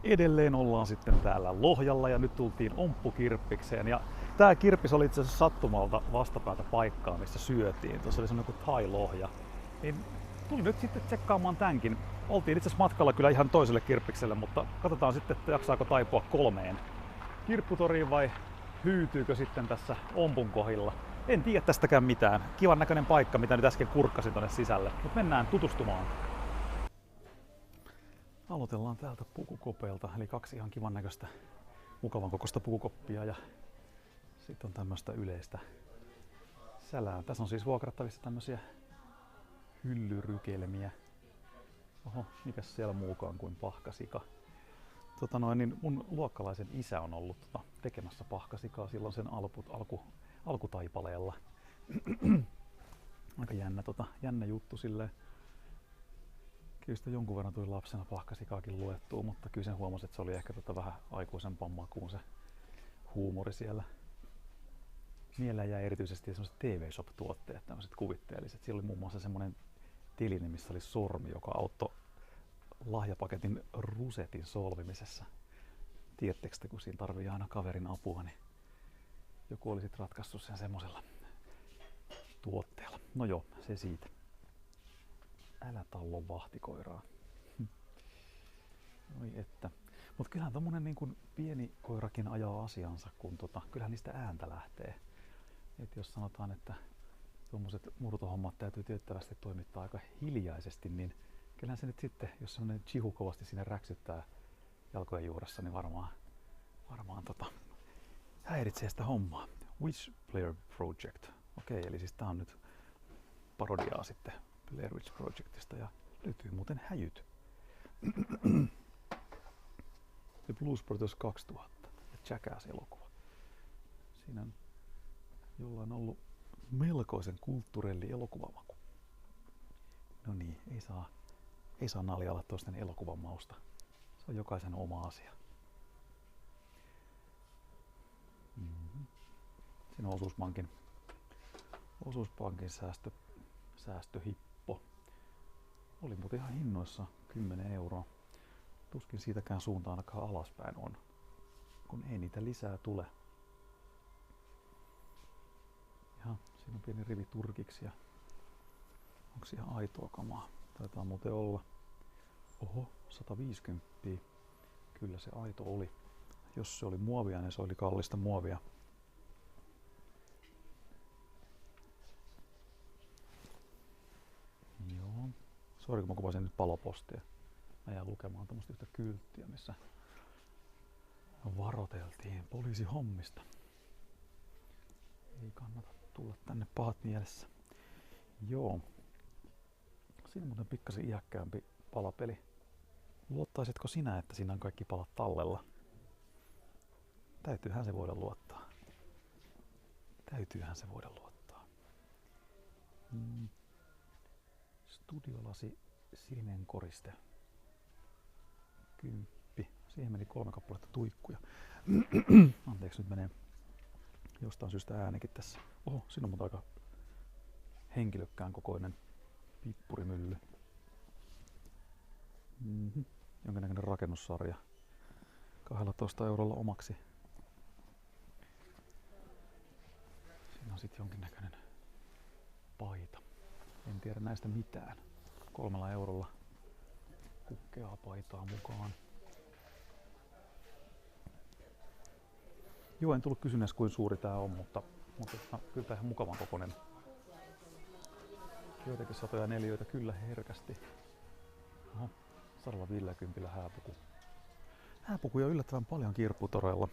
edelleen ollaan sitten täällä Lohjalla ja nyt tultiin Omppukirppikseen. Ja tää kirppis oli itse asiassa sattumalta vastapäätä paikkaa, missä syötiin. Tuossa oli semmoinen kuin Thai-lohja. Niin tuli nyt sitten tsekkaamaan tämänkin. Oltiin itse asiassa matkalla kyllä ihan toiselle kirppikselle, mutta katsotaan sitten, että jaksaako taipua 3 kirpputoriin vai hyytyykö sitten tässä Ompun kohdilla. En tiedä tästäkään mitään. Kivan näköinen paikka, mitä nyt äsken kurkkasin tonne sisälle. Mutta mennään tutustumaan. Aloitellaan täältä pukukopeelta, eli 2 ihan kivan näköistä, mukavan kokoista pukukoppia ja sitten on tämmöistä yleistä sälää. Tässä on siis vuokrattavissa tämmöisiä hyllyrykelmiä. Oho, mikäs siellä muukaan kuin pahkasika. Niin mun luokkalaisen isä on ollut tekemässä pahkasikaa silloin sen alkutaipaleella. Aika jännä juttu silleen. Kyllä sitä jonkun verran tuli lapsena pahkasikaakin luettua, mutta kyllä sen huomasi, että se oli ehkä vähän aikuisempaan makuun se huumori siellä. Mieleen jäi erityisesti sellaiset TV-shop-tuotteet, tämmöiset kuvitteelliset. Siellä oli muun muassa semmoinen teline, missä oli sormi, joka auttoi lahjapaketin rusetin solvimisessa. Tiedättekö te, kun siinä tarvii aina kaverin apua, niin joku oli sitten ratkaissut sen semmoisella tuotteella. No joo, se siitä. Älä tallon vahtikoiraa. Oi että. Mut kyllähän tommonen niin kun pieni koirakin ajaa asiansa, kun kyllähän niistä ääntä lähtee. Et jos sanotaan, että tuommoiset murtohommat täytyy tiettävästi toimittaa aika hiljaisesti, niin kyllähän se nyt sitten, jos semmonen chihu kovasti sinne räksyttää jalkojen juuressa, niin varmaan häiritsee sitä hommaa. Witch Player Project. Okei, eli siis tää on nyt parodiaa sitten Blair Witch Projectista ja löytyy muuten häjyt. The Blues Brothers 2000 ja Jackass-elokuva. Siinä on jollain ollut melkoisen kulttuurelli elokuvamaku. No niin, ei saa naljailla toisten elokuvan mausta. Se on jokaisen oma asia. Siinä on osuuspankin säästöhippo. Oli muuten ihan hinnoissa 10 €. Tuskin siitäkään suuntaan ainakaan alaspäin on, kun ei niitä lisää tule. Ja siinä on pieni rivi turkiksia. Onko ihan aitoa kamaa? Taitaa muuten olla. Oho, 150. Kyllä se aito oli. Jos se oli muovia, niin se oli kallista muovia. Joo. Sori, kun mä kuvasin nyt palopostia. Mä jään lukemaan tämmöstä yhtä kylttiä, missä varoteltiin poliisihommista. Ei kannata tulla tänne pahat mielessä. Joo. Siinä on muuten pikkasen iäkkäämpi palapeli. Luottaisitko sinä, että siinä on kaikki palat tallella? Täytyyhän se voida luottaa. Studiolasi sininen koriste. 10. Siihen meni 3 kappaletta tuikkuja. Anteeksi, nyt menee jostain syystä äänikin tässä. Oho, siinä on mutta aika henkilökkään kokoinen pippurimylly. Jonkinnäköinen rakennussarja. 12 € omaksi. Siinä on sitten jonkinnäköinen paita. En tiedä näistä mitään. 3 € kukkeaa paitaa mukaan. Joo, en tullut kysyneeksi kuin suuri tää on, mutta kyllä tää ihan mukavan kokoinen. Joitakin satoja neliöitä kyllä herkästi. Oho, 150 hääpuku. Hääpukuja on yllättävän paljon kirpputoreilla.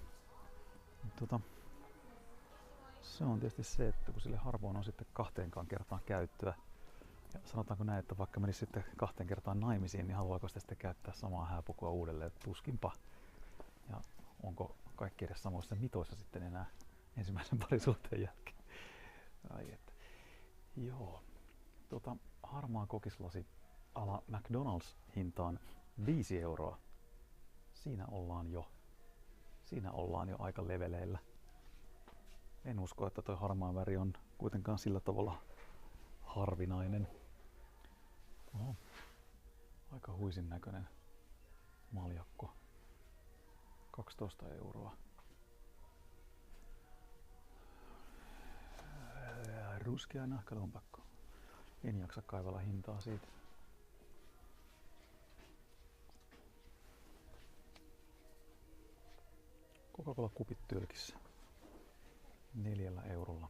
Se on tietysti se, että kun sille harvoin on sitten 2 kertaan käyttöä. Ja sanotaanko näin, että vaikka menisi sitten 2 kertaan naimisiin, niin haluaako sitä sitten käyttää samaa hääpukua uudelleen? Tuskinpa. Ja onko kaikki edes samoissa mitoissa sitten enää ensimmäisen parisuhteen jälkeen? Ai että. Joo. Harmaa kokislasi ala McDonald's hintaan 5 €. Siinä ollaan jo aika leveleillä. En usko, että toi harmaa väri on kuitenkaan sillä tavalla harvinainen. Oho. Aika huisin näköinen maljakko. 12 €. Ruskea nahkalompakko. En jaksa kaivella hintaa siitä. Coca-Cola kupit tölkissä. 4 €.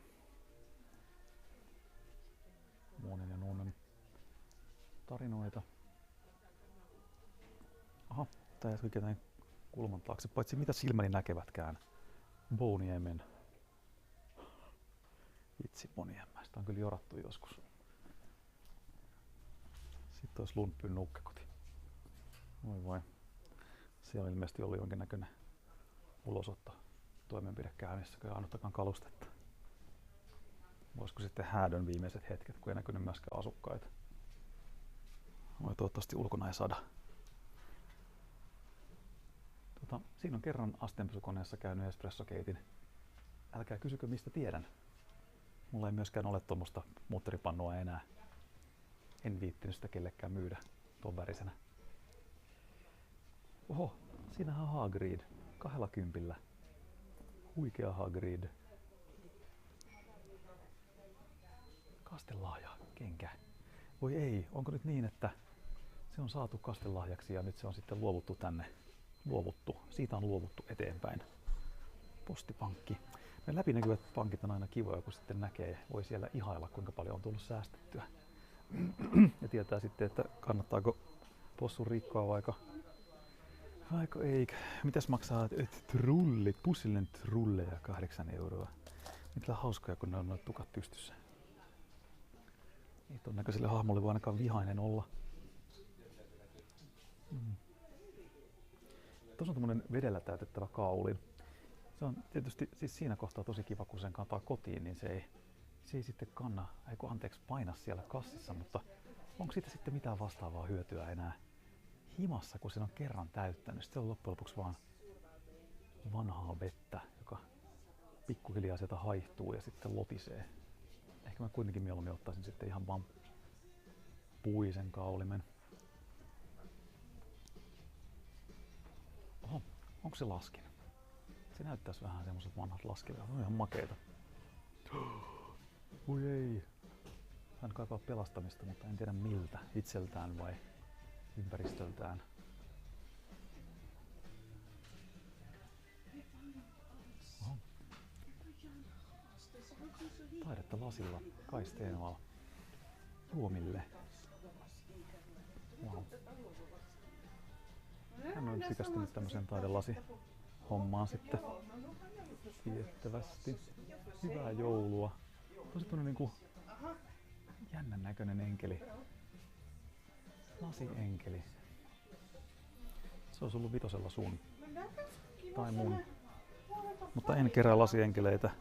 Monen ja Nuunen tarinoita. Aha, tää jätki ketään kulman taakse, paitsi mitä silmäni näkevätkään. Bouniemen. Vitsi Bouniemen, sitä on kyllä jorattu joskus. Sitten olisi Lundbyn nukkekoti. Voi voi. Siellä on ilmeisesti ollut jonkinnäköinen ulosotto toimenpide käynnissä, kun ei ainuttakaan kalustetta. Voisiko sitten häädön viimeiset hetket, kun ei näkynyt myöskään asukkaita. Voi toivottavasti ulkona ei sada. Siinä on kerran asteenpesukoneessa käynyt espressokeitin. Älkää kysykö mistä tiedän. Mulla ei myöskään ole tuommoista muutteripannua enää. En viittinyt sitä kellekään myydä tuon värisenä. Oho, siinähän on Hagrid. 20. Huikea Hagrid. Kastelahja, kenkä. Voi ei, onko nyt niin, että se on saatu kastelahjaksi ja nyt se on sitten luovuttu tänne. Siitä on luovuttu eteenpäin. Postipankki. Ne läpinäkyvät pankit on aina kivoja, kun sitten näkee, voi siellä ihailla kuinka paljon on tullut säästettyä. Ja tietää sitten, että kannattaako possun rikkoa vaikka eikä. Mitäs maksaa trullit, pussillinen trulleja 8 €. Mitä hauskoja, kun ne on noita tukat pystyssä. Ei ton näköiselle hahmolle voi ainakaan vihainen olla. Tuossa on tommonen vedellä täytettävä kaulin. Se on tietysti siis siinä kohtaa tosi kiva, kun sen kantaa kotiin, niin se ei sitten paina siellä kassissa, mutta onko siitä sitten mitään vastaavaa hyötyä enää himassa, kun sen on kerran täyttänyt? Sitten on loppujen lopuksi vaan vanhaa vettä, joka pikkuhiljaa sieltä haihtuu ja sitten lotisee. Ehkä mä kuitenkin mieluummin ottaisin sitten ihan vaan puisen kaulimen. Oho, onko se laskin? Se näyttäisi vähän semmoiset vanhat laskivat. On ihan makeita. Voi ei. Hän kaipaa pelastamista, mutta en tiedä miltä. Itseltään vai ympäristöltään. Oho. Taidetta lasilla. Kai Stenvall. Juomille. Wow. Hän on tykästynyt tämmöiseen taidelasi-hommaan sitten tiettävästi. Hyvää joulua. Tosi tuonne niinku jännän näköinen enkeli. Lasienkeli. Se olisi ollut 5 sun. Tai mun. Mutta en kerää lasienkeleitä.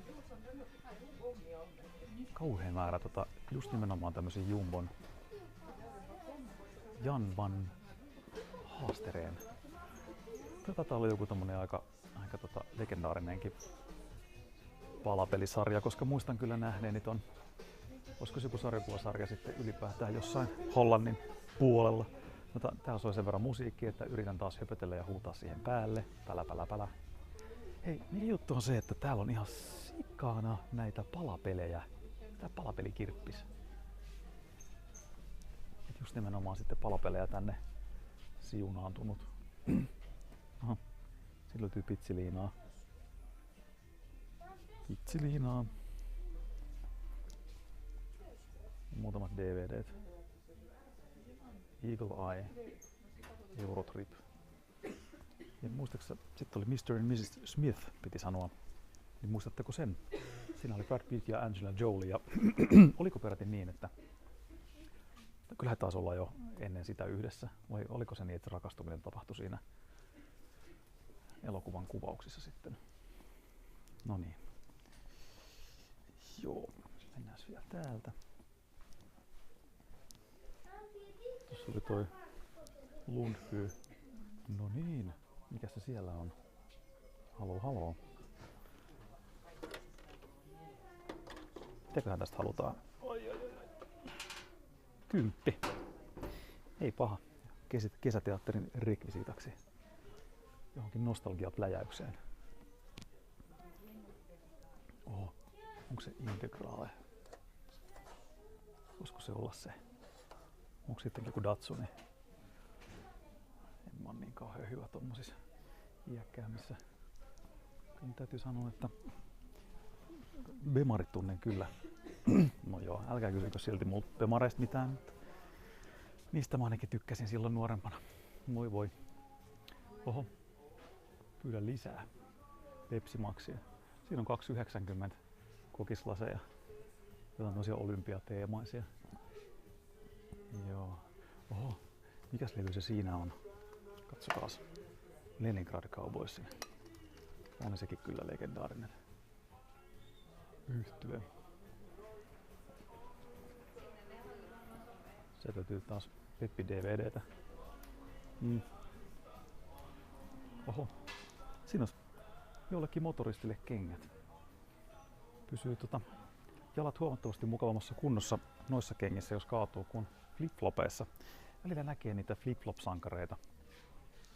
Kauhea määrä just nimenomaan tämmösiä Jumbon Jan van Haastereen. Tää oli joku tommonen aika legendaarinenkin palapelisarja, koska muistan kyllä nähneeni ton. Olisiko se joku sarjakuvasarja sitten ylipäätään jossain Hollannin puolella. Mutta täällä soi sen verran musiikkia, että yritän taas höpötellä ja huutaa siihen päälle. Pälä. Hei, niin juttu on se, että täällä on ihan sikana näitä palapelejä. Tää palapelikirppis. Et just nimenomaan sitten palapelejä tänne siunaantunut. Aha, siinä löytyy pitsiliinaa. Muutamat DVDt. Eagle Eye, Eurotrip. Ja muistaaksä, sitten oli Mr. and Mrs. Smith, piti sanoa. Niin muistatteko sen? Siinä oli Brad Pitt ja Angelina Jolie. Ja oliko peräti niin, että kyllähän taisi olla jo ennen sitä yhdessä. Vai oliko se niin, että rakastuminen tapahtui siinä elokuvan kuvauksissa sitten? No niin. Joo, mennään vielä täältä. Tuossa oli toi Lundby. No niin, mikä se siellä on? Haloo. Mitäköhän tästä halutaan? Oi. 10. Ei paha. Kesäteatterin rekvisiitaksi. Johonkin johonkin nostalgiapläjäykseen. Oho, onko se Integrale? Voisiko se olla se? Onko sitten joku Datsuni? En mä ole niin kauhean hyvä tommosissa iäkkäämmissä. Kyllä täytyy sanoa, että Bemarit tunnen kyllä. No joo, älkää kysykö silti multa Bemareista mitään. Niistä mä ainakin tykkäsin silloin nuorempana. Moi voi. Oho, pyydän lisää Pepsi Maxia. Siinä on 2,90 kokislaseja. Jotain tosia olympiateemaisia. Joo. Oho, mikäs levy se siinä on? Katsokaas. Leningrad Cowboysin. On sekin kyllä legendaarinen yhtye. Se löytyy taas Peppi DVDtä. Oho, siinä on jollekin motoristille kengät. Pysyy jalat huomattavasti mukavammassa kunnossa noissa kengissä, jos kaatuu, kuin flip-flopeissa. Välillä näkee niitä flip-flop-sankareita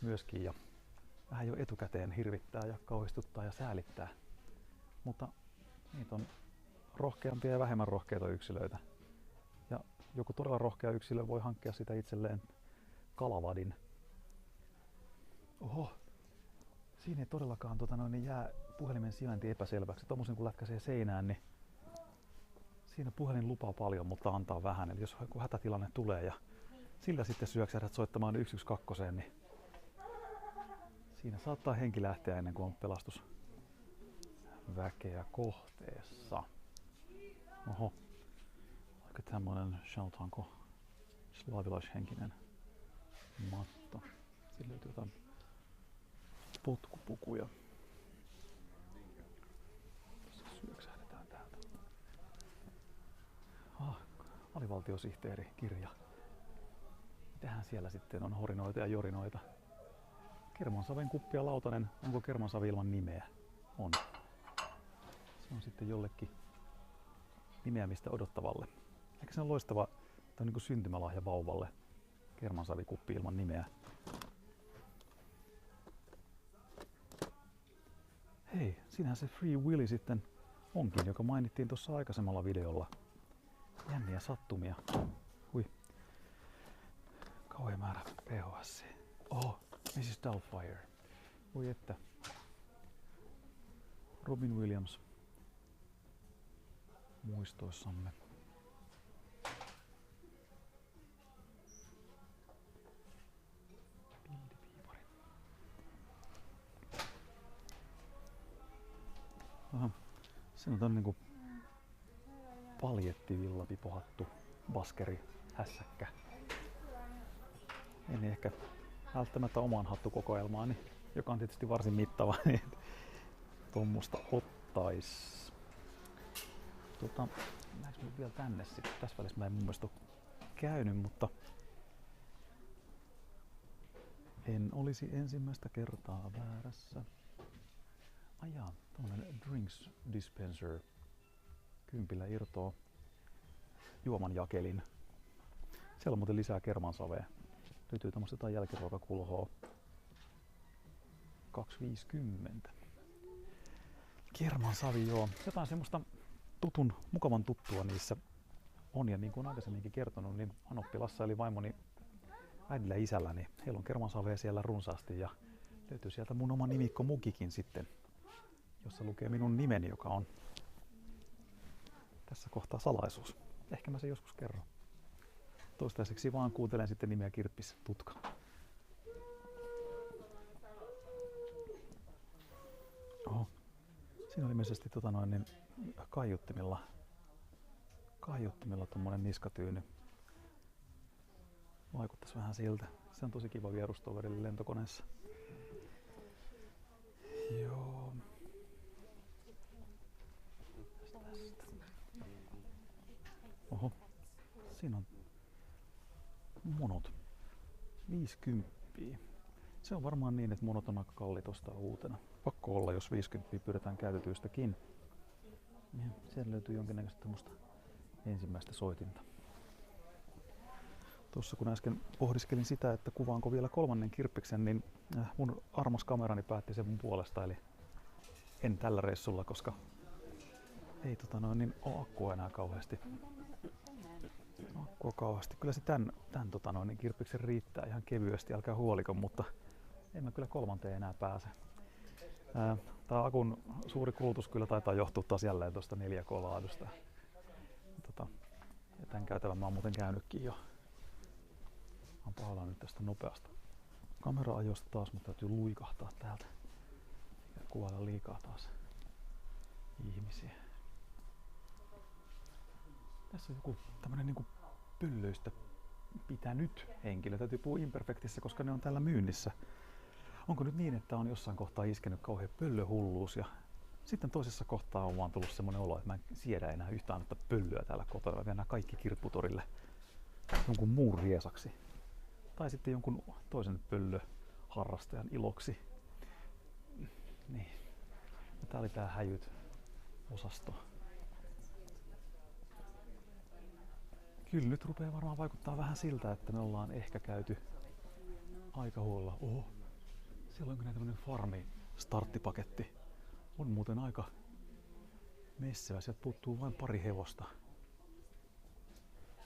myöskin ja vähän jo etukäteen hirvittää ja kauhistuttaa ja säälittää. Mutta niitä on rohkeampia ja vähemmän rohkeita yksilöitä. Ja joku todella rohkea yksilö voi hankkia sitä itselleen kalavadin. Oho, siinä ei todellakaan jää puhelimen sijainti epäselväksi. Tommosen kun lätkäsee seinään, niin siinä puhelin lupaa paljon, mutta antaa vähän. Eli jos joku hätätilanne tulee ja sillä sitten syöksähdät soittamaan 112, niin siinä saattaa henki lähteä ennen kuin on pelastusväkeä kohteessa. Oho, aika tämmönen, sanotaanko, slaavilaishenkinen matto. Siinä löytyy jotain potkupukuja. Tässä syöksähdetään täältä. Alivaltiosihteeri kirja. Mitähän siellä sitten on horinoita ja jorinoita? Kermansaven kuppi ja lautanen. Onko kermansavi ilman nimeä? On. Se on sitten jollekin nimeämistä odottavalle. Ehkä se on loistava tai niin kuin syntymälahja vauvalle. Kermansavikuppi ilman nimeä. Hei, siinähän se Free Willy sitten onkin, joka mainittiin tuossa aikaisemmalla videolla. Jänniä sattumia. Hui. Kauhean määrä PHS. Oh, Mrs. Doubtfire. Voi että. Robin Williams. Muistoissamme. Pildipiipari. Aha. Siinä on tämmönen niinku paljettivillapipohattu baskeri hässäkkä. En ehkä välttämättä omaan hattukokoelmaani, joka on tietysti varsin mittava, niin tuommoista ottais. Lähdekö nyt vielä tänne sitten? Tässä välissä mä en mun mielestä ole käynyt, mutta en olisi ensimmäistä kertaa väärässä. Ajaa, tommonen drinks dispenser. Kympillä irtoaa juoman jakelin. Siellä on muuten lisää kermansavea. Löytyy tämmöistä jotain jälkiruokakulhoa. 2,50. Kermansavi, joo. Jotain semmoista mukavan tuttua niissä on. Ja niin kuin aikaisemminkin kertonut, niin Anoppilassa eli vaimoni äidillä ja isällä, niin heillä on kermansavea siellä runsaasti. Ja löytyy sieltä mun oma nimikkomukikin sitten, jossa lukee minun nimeni, joka on tässä kohtaa salaisuus. Ehkä mä sen joskus kerron. Toistaiseksi vaan kuuntelen sitten nimeä Kirppis Tutka. Oho. Siinä oli ilmeisesti niin kaiuttimilla tommonen niskatyyny. Vaikuttais vähän siltä. Se on tosi kiva vierustoverille lentokoneessa. Joo. Tästä. Oho. Siinä on monot. 50. Se on varmaan niin, että monot on aika kalliit ostaa uutena. Pakko olla, jos 50 pyydetään käytetyistäkin. Ja sieltä löytyy jonkinnäköistä ensimmäistä soitinta. Tuossa kun äsken pohdiskelin sitä, että kuvaanko vielä kolmannen kirppiksen, niin mun armas kamerani päätti sen mun puolesta, eli en tällä reissulla, koska ei niin ole akkua enää kauheasti. Kyllä se tän niin kirppiksen riittää ihan kevyesti, älkää huoliko, mutta en mä kyllä kolmanteen enää pääse. Tää akun suuri kulutus kyllä taitaa johtua taas jälleen tuosta 4K-laadusta. Ja tän käytävän mä oon muuten käynytkin jo. Mä oon pahoillani nyt tästä nopeasta kamera-ajosta taas, mutta täytyy luikahtaa täältä ja kuvailla liikaa taas ihmisiä. Tässä on joku tämmönen niinku pöllöistä pitänyt henkilö. Täytyy puhua imperfektissä, koska ne on täällä myynnissä. Onko nyt niin, että on jossain kohtaa iskenyt kauhean pöllöhulluus ja sitten toisessa kohtaa on vaan tullut semmoinen olo, että mä en siedä enää yhtään annetta pöllöä täällä kotona. Mä vien nämä kaikki kirpputorille jonkun muun riesaksi. Tai sitten jonkun toisen pöllöharrastajan iloksi. Niin. Ja tää oli tää häjyt-osasto. Kyllä nyt rupeaa varmaan vaikuttaa vähän siltä, että me ollaan ehkä käyty aika huolella. Oho, siellä on kyllä tämmönen farmi-starttipaketti. On muuten aika messevä, sieltä puuttuu vain pari hevosta.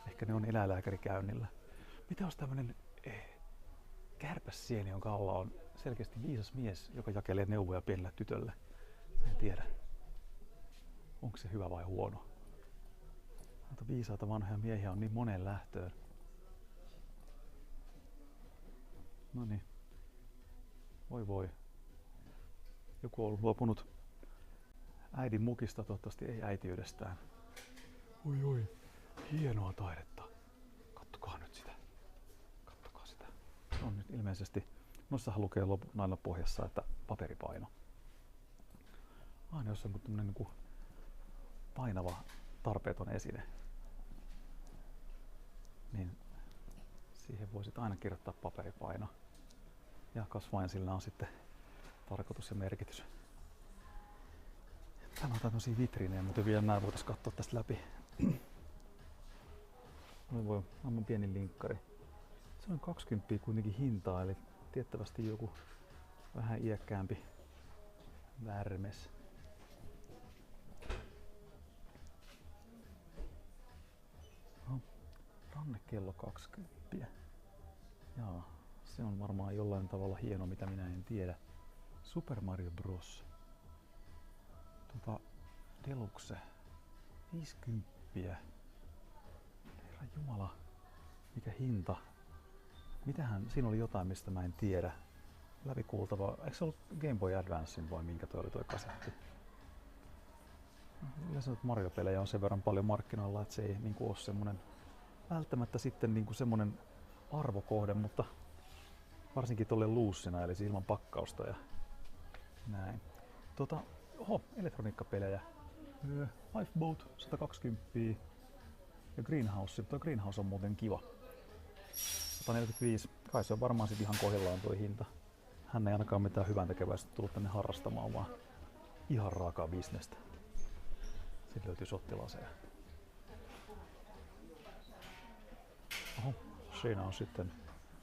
Ehkä ne on eläinlääkärikäynnillä. Mitä olisi tämmönen kärpässieni, jonka alla on selkeästi viisas mies, joka jakelee neuvoja pienelle tytölle? En tiedä, onko se hyvä vai huono. Mutta viisaita vanhoja miehiä on niin moneen lähtöön. No niin. Voi. Joku on luopunut äidin mukista, toivottavasti ei äitiydestään. Oi, hienoa taidetta. Kattokaa nyt sitä. Kattokaa sitä. Se on nyt ilmeisesti, noissahan lukee nailla pohjassa, että paperipaino. Aina jos on tämmönen niinku painava, tarpeeton esine, niin siihen voisit aina kirjoittaa paperipaino. Ja kasvain sillä on sitten tarkoitus ja merkitys. Täällä on tämmösiä vitriinejä, mutta vielä nää voitais katsoa tästä läpi. Voi, aivan pieni linkkari. Se on 20 kuitenkin hintaa, eli tiettävästi joku vähän iäkkäämpi värmes. No, rannekello 20. Jaa, se on varmaan jollain tavalla hieno, mitä minä en tiedä. Super Mario Bros. Deluxe. 50. Herra Jumala, mikä hinta. Mitähän, siinä oli jotain, mistä mä en tiedä. Läpikuultava, eikö se ollut Game Boy Advancein vai minkä toi oli toi kasetti? Yleensä Mario-pelejä on sen verran paljon markkinoilla, että se ei niinku ole semmonen välttämättä sitten niinku semmonen arvokohde, mutta varsinkin tolle luussina, eli ilman pakkausta ja näin. Elektroniikkapelejä. Lifeboat 120 ja Greenhouse. Tuo Greenhouse on muuten kiva. 145. Kai se on varmaan sit ihan kohdillaan tuo hinta. Hän ei ainakaan mitään hyvän tekeväistä tullut tänne harrastamaan, vaan ihan raakaa bisnestä. Sitten löytyy sottilaseja. Oho, siinä on sitten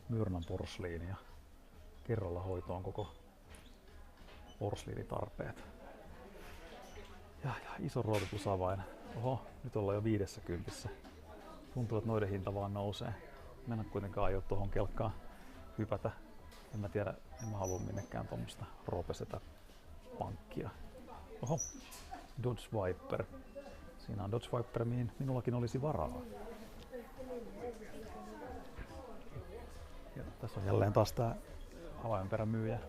Myrnan porsliini ja kerralla hoitoon koko porsliinitarpeet. Ja iso ruotutusavain. Oho, nyt ollaan jo 50. Tuntuu, että noiden hinta vaan nousee. Mä en kuitenkaan aio tohon kelkkaan hypätä. En mä tiedä, en mä halua minnekään tommosta roopesetä pankkia. Oho, Dodge Viper. Siinä on Dodge Viper, mihin minullakin olisi varaa. Ja tässä on jälleen taas tää avainperämyyjä,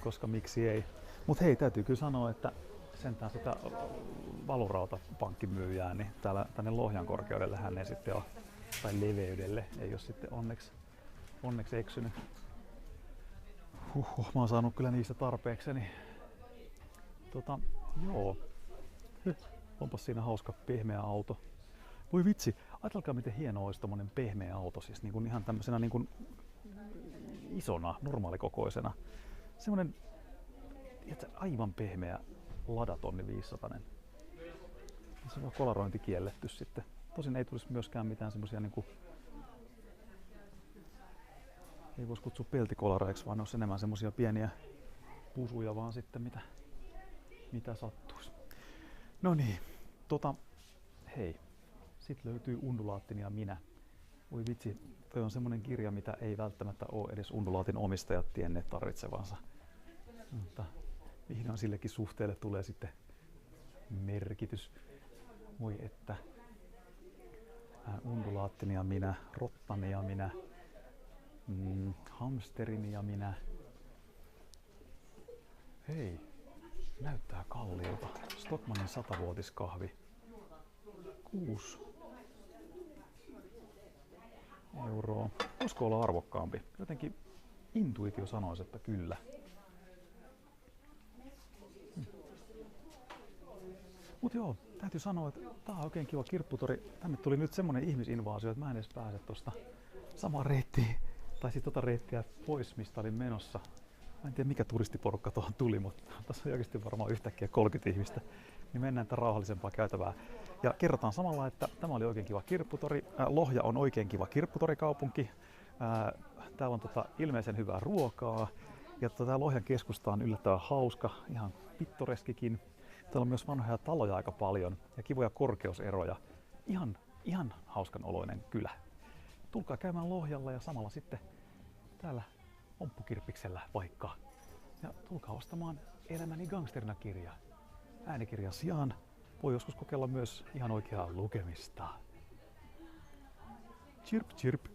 koska miksi ei. Mut hei, täytyy kyllä sanoa, että sentään sitä valurautapankkimyyjää, niin tänne Lohjan korkeudelle hän ei sitten ole, tai leveydelle ei ole sitten onneksi eksynyt. Mä oon saanut kyllä niistä tarpeekseni. Joo. Onpas siinä hauska pehmeä auto. Voi vitsi, ajatelkaa miten hieno olisi tommonen pehmeä auto, siis niin kuin ihan tämmöisenä niin kuin isona, normaalikokoisena. Semmonen aivan pehmeä ladatonni 500. Se on kolarointi kielletty sitten. Tosin ei tulisi myöskään mitään semmosia niinku ei voisi kutsua peltikolareiksi, vaan ne olisi enemmän semmosia pieniä pusuja vaan sitten mitä sattuisi. No niin, hei, sit löytyy Undulaattini ja minä. Voi vitsi, toi on semmonen kirja, mitä ei välttämättä ole edes Undulaatin omistajat tienneet tarvitsevansa. Mutta vihdoin sillekin suhteelle tulee sitten merkitys. Voi että. Undulaattini ja minä, rottani ja minä, hamsterini ja minä. Hei, näyttää kalliilta. Stockmannin 100-vuotiskahvi. 6 euroa. Voisiko olla arvokkaampi? Jotenkin intuitio sanoisi, että kyllä. Mut joo, täytyy sanoa, että tää on oikein kiva kirpputori. Tänne tuli nyt semmonen ihmisinvaasio, että mä en edes pääse tosta samaa reittiä, tai sit reittiä pois, mistä olin menossa. Mä en tiedä mikä turistiporukka tuohon tuli, mutta tässä on oikeasti varmaan yhtäkkiä 30 ihmistä. Niin mennään tämän rauhallisempaa käytävää. Ja kerrotaan samalla, että tämä oli oikein kiva kirpputori. Lohja on oikein kiva kirpputorikaupunki. Täällä on ilmeisen hyvää ruokaa. Ja tää Lohjan keskusta on yllättävän hauska, ihan pittoreskikin. Täällä on myös vanhoja taloja aika paljon ja kivoja korkeuseroja. Ihan hauskan oloinen kylä. Tulkaa käymään Lohjalla ja samalla sitten täällä Omppukirppiksellä vaikka. Ja tulkaa ostamaan Elämäni gangsterina -kirja. Äänikirjan sijaan voi joskus kokeilla myös ihan oikeaa lukemista. Chirp chirp!